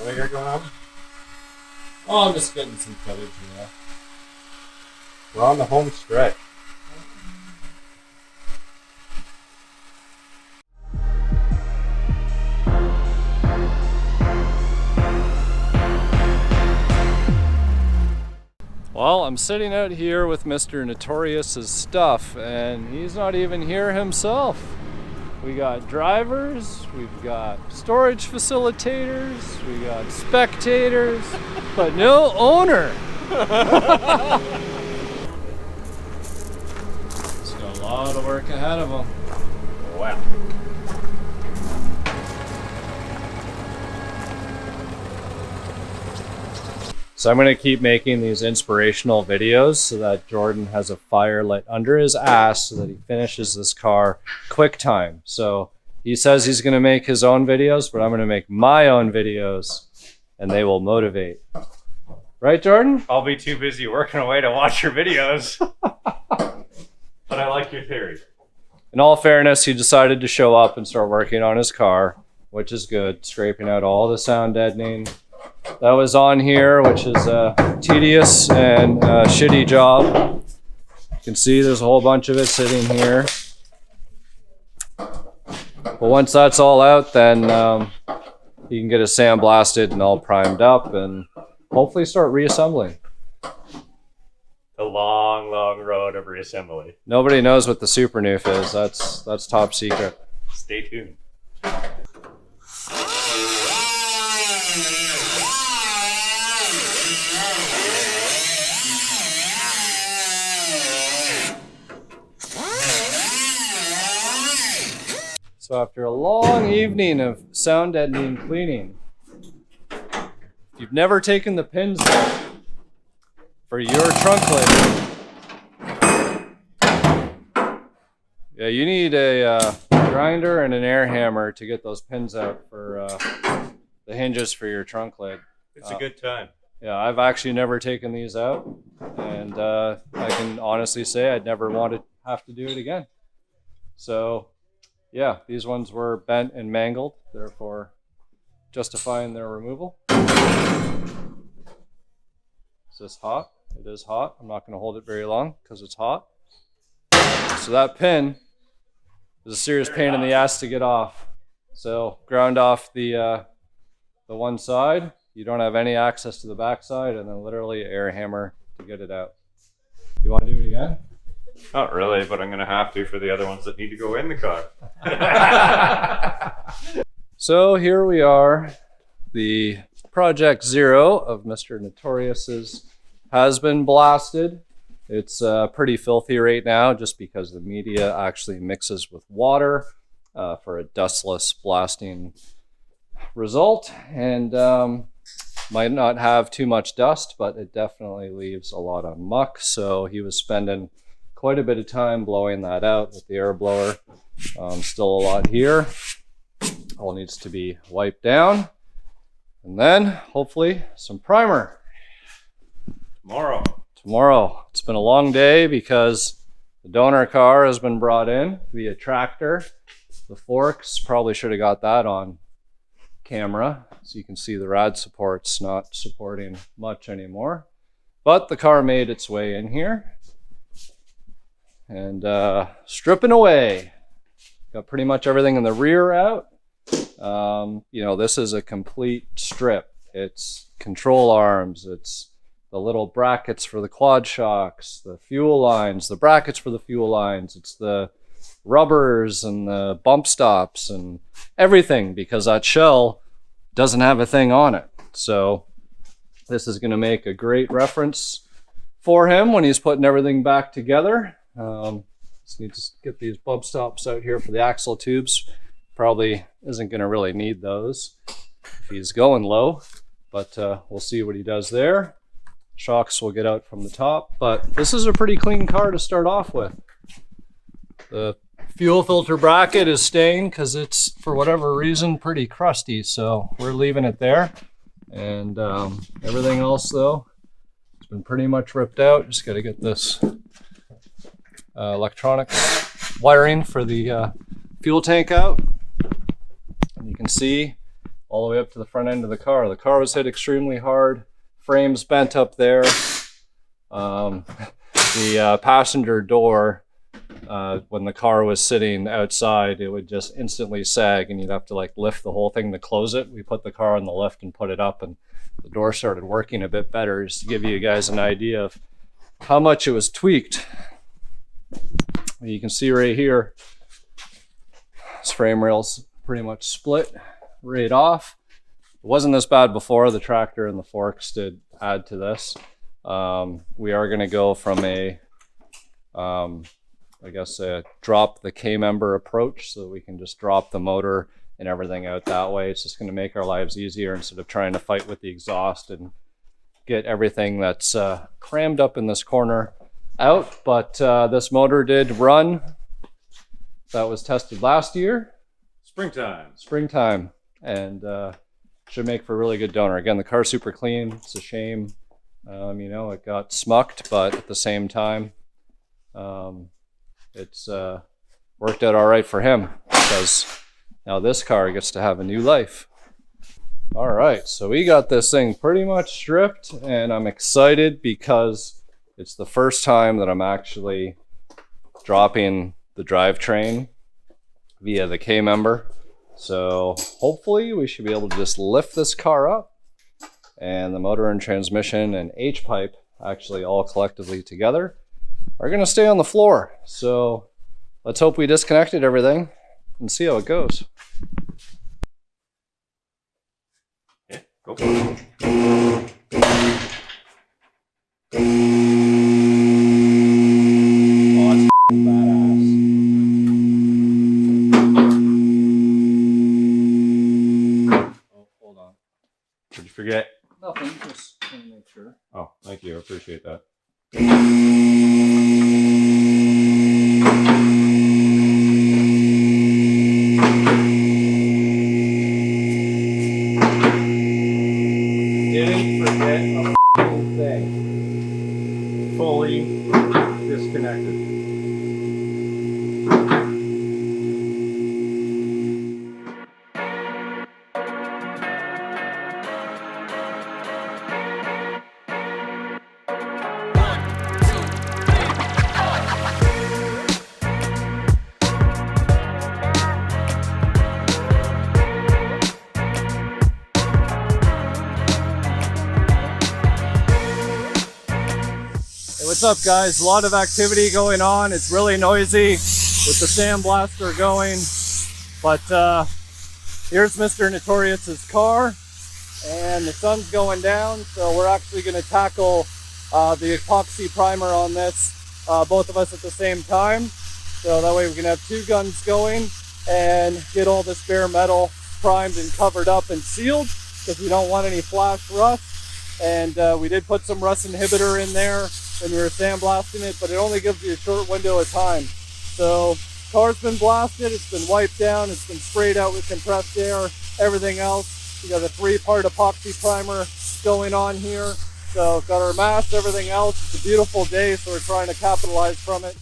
What you got going on? Oh, I'm just getting some footage, you know. We're on the home stretch. Well, I'm sitting out here with Mr. Notorious's stuff, and he's not even here himself. We got drivers, we've got storage facilitators, we got spectators, but no owner. He's got a lot of work ahead of him. Wow. So I'm going to keep making these inspirational videos so that Jordan has a fire lit under his ass so that he finishes this car quick time. So he says he's going to make his own videos, but I'm going to make my own videos and they will motivate. Right, Jordan? I'll be too busy working away to watch your videos. But I like your theory. In all fairness, he decided to show up and start working on his car, which is good, scraping out all the sound deadening that was on here, which is a tedious and shitty job. You can see there's a whole bunch of it sitting here. But once that's all out, then you can get it sandblasted and all primed up and hopefully start reassembling. The long, long road of reassembly. Nobody knows what the Super Noof is. That's top secret. Stay tuned. So after a long evening of sound deadening cleaning, if you've never taken the pins out for your trunk lid, yeah, you need a grinder and an air hammer to get those pins out for the hinges for your trunk lid. It's a good time. Yeah, I've actually never taken these out, and I can honestly say I'd never want to have to do it again. So yeah, these ones were bent and mangled, therefore justifying their removal. Is this hot? It is hot. I'm not going to hold it very long because it's hot. So that pin is a serious pain in the ass to get off. So ground off the one side. You don't have any access to the back side, and then literally air hammer to get it out. You want to do it again? Not really, but I'm going to have to for the other ones that need to go in the car. So here we are. The Project Zero of Mr. Notorious's has been blasted. It's pretty filthy right now just because the media actually mixes with water for a dustless blasting result, and might not have too much dust, but it definitely leaves a lot of muck. So he was spending quite a bit of time blowing that out with the air blower. Still a lot here. All needs to be wiped down. And then hopefully some primer. Tomorrow. It's been a long day because the donor car has been brought in via tractor. The forks, probably should have got that on camera so you can see the rad supports not supporting much anymore. But the car made its way in here. And stripping away. Got pretty much everything in the rear out. You know, this is a complete strip. It's control arms, it's the little brackets for the quad shocks, the fuel lines, the brackets for the fuel lines, it's the rubbers and the bump stops and everything, because that shell doesn't have a thing on it. So this is going to make a great reference for him when he's putting everything back together. Just need to get these bump stops out here for the axle tubes. Probably isn't going to really need those if he's going low, but we'll see what he does there. Shocks will get out from the top, but this is a pretty clean car to start off with. The fuel filter bracket is staying because it's, for whatever reason, pretty crusty, so we're leaving it there. And everything else, though, it's been pretty much ripped out. Just got to get this electronic wiring for the fuel tank out. And you can see all the way up to the front end of the car. The car was hit extremely hard, frames bent up there. The passenger door, when the car was sitting outside, it would just instantly sag and you'd have to like lift the whole thing to close it. We put the car on the lift and put it up, and the door started working a bit better, just to give you guys an idea of how much it was tweaked. You can see right here, this frame rail's pretty much split right off. It wasn't this bad before. The tractor and the forks did add to this. We are going to go from a drop the K-member approach, so that we can just drop the motor and everything out that way. It's just going to make our lives easier instead of trying to fight with the exhaust and get everything that's crammed up in this corner out. But this motor did run. That was tested last year. Springtime. And should make for a really good donor. Again, the car's super clean. It's a shame, it got smucked, but at the same time, it's worked out all right for him, because now this car gets to have a new life. All right, so we got this thing pretty much stripped, and I'm excited because it's the first time that I'm actually dropping the drivetrain via the K-member. So hopefully we should be able to just lift this car up, and the motor and transmission and H-pipe actually all collectively together are going to stay on the floor. So let's hope we disconnected everything and see how it goes. Yeah, go for it. Oh, it's badass. Oh, hold on. Did you forget? Nothing, just want to make sure. Oh, thank you. I appreciate that. Didn't forget a thing. Fully disconnected. What's up, guys? A lot of activity going on. It's really noisy with the sandblaster going, but here's Mr. Notorious's car, and the sun's going down, so we're actually going to tackle the epoxy primer on this, both of us at the same time, so that way we can have two guns going and get all this bare metal primed and covered up and sealed, because we don't want any flash rust. And we did put some rust inhibitor in there when we were sandblasting it, but it only gives you a short window of time. So car's been blasted, it's been wiped down, it's been sprayed out with compressed air, everything else. We got a 3-part epoxy primer going on here. So got our mask, everything else. It's a beautiful day, so we're trying to capitalize from it.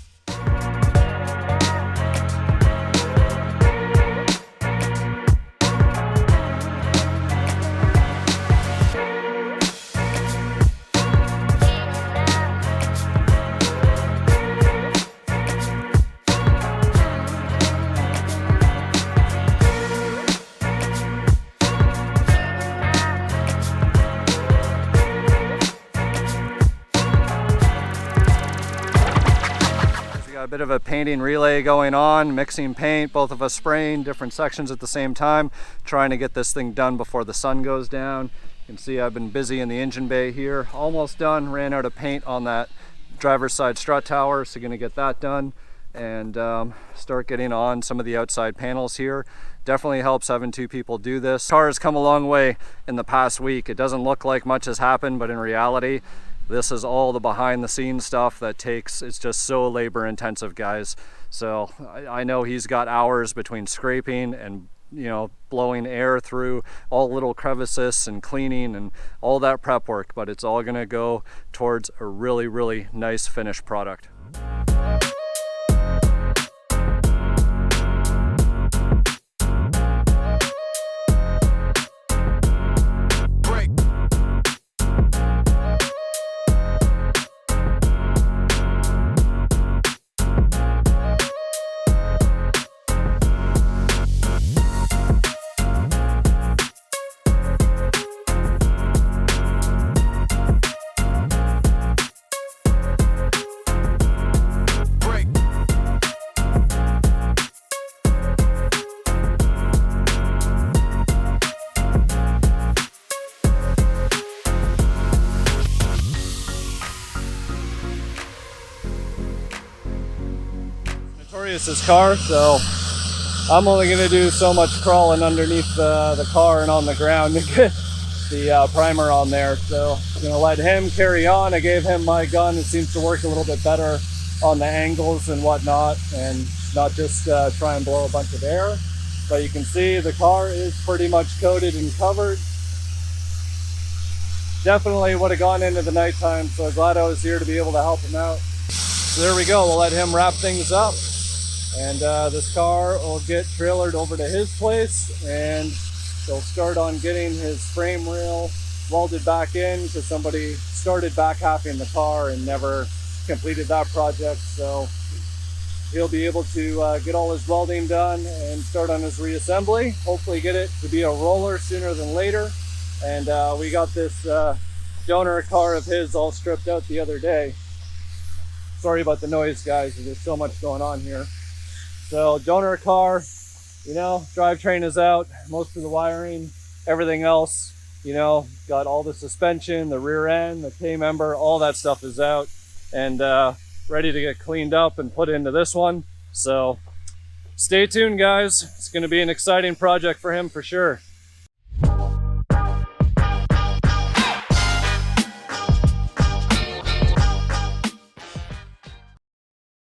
Got a bit of a painting relay going on, mixing paint, both of us spraying different sections at the same time, trying to get this thing done before the sun goes down. You can see I've been busy in the engine bay here, almost done, ran out of paint on that driver's side strut tower, so gonna get that done and start getting on some of the outside panels here. Definitely helps having two people do this. Car has come a long way in the past week. It doesn't look like much has happened, but in reality, this is all the behind the scenes stuff that takes, it's just so labor intensive, guys. So I know he's got hours between scraping and, blowing air through all little crevices and cleaning and all that prep work, but it's all gonna go towards a really, really nice finished product. Marius's car, so I'm only going to do so much crawling underneath the car and on the ground to get the primer on there. So I'm going to let him carry on. I gave him my gun. It seems to work a little bit better on the angles and whatnot, and not just try and blow a bunch of air. But you can see the car is pretty much coated and covered. Definitely would have gone into the nighttime, so glad I was here to be able to help him out. So there we go. We'll let him wrap things up, and this car will get trailered over to his place, and they'll start on getting his frame rail welded back in, because somebody started back halving the car and never completed that project. So he'll be able to get all his welding done and start on his reassembly. Hopefully get it to be a roller sooner than later. And we got this donor car of his all stripped out the other day. Sorry about the noise, guys. There's so much going on here. So donor car, you know, drivetrain is out, most of the wiring, everything else, you know, got all the suspension, the rear end, the K-member, all that stuff is out, and ready to get cleaned up and put into this one. So stay tuned, guys. It's going to be an exciting project for him for sure.